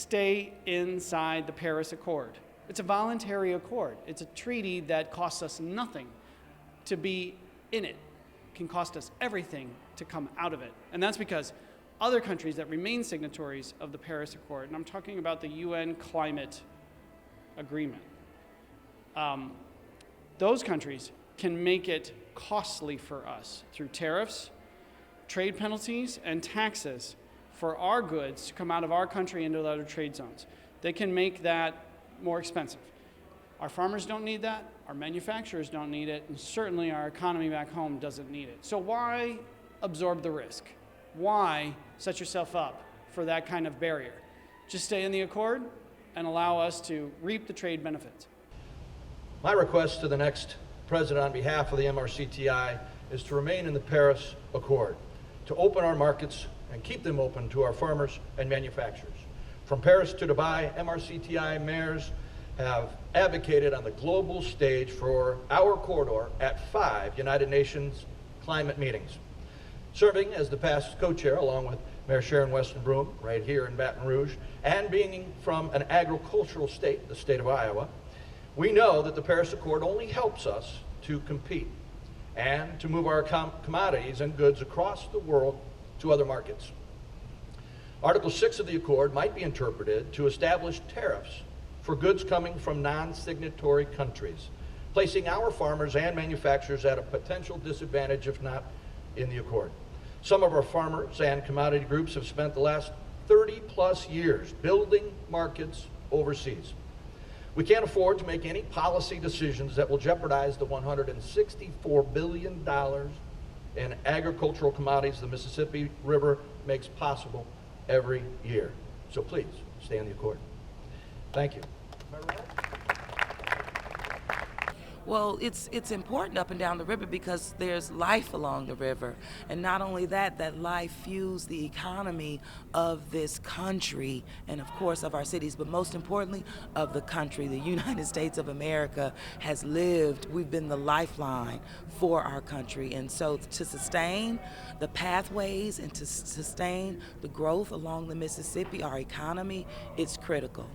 stay inside the Paris Accord. It's a voluntary accord. It's a treaty that costs us nothing to be in it. It can cost us everything to come out of it. And that's because other countries that remain signatories of the Paris Accord, and I'm talking about the UN Climate Agreement, those countries can make it costly for us through tariffs, trade penalties, and taxes for our goods to come out of our country into other trade zones. They can make that more expensive. Our farmers don't need that, our manufacturers don't need it, and certainly our economy back home doesn't need it. So why absorb the risk? Why set yourself up for that kind of barrier? Just stay in the accord and allow us to reap the trade benefits. My request to the next president on behalf of the MRCTI is to remain in the Paris Accord, to open our markets and keep them open to our farmers and manufacturers. From Paris to Dubai, MRCTI mayors have advocated on the global stage for our corridor at 5 United Nations climate meetings. Serving as the past co-chair along with Mayor Sharon Weston Broome right here in Baton Rouge, and being from an agricultural state, the state of Iowa, we know that the Paris Accord only helps us to compete and to move our commodities and goods across the world to other markets. Article 6 of the Accord might be interpreted to establish tariffs for goods coming from non-signatory countries, placing our farmers and manufacturers at a potential disadvantage if not in the Accord. Some of our farmers and commodity groups have spent the last 30+ years building markets overseas. We can't afford to make any policy decisions that will jeopardize the $164 billion in agricultural commodities the Mississippi River makes possible every year. So please, stay on the Accord. Thank you. Well, it's important up and down the river because there's life along the river. And not only that, that life fuels the economy of this country and, of course, of our cities, but most importantly, of the country. The United States of America has lived. We've been the lifeline for our country. And so to sustain the pathways and to sustain the growth along the Mississippi, our economy, it's critical.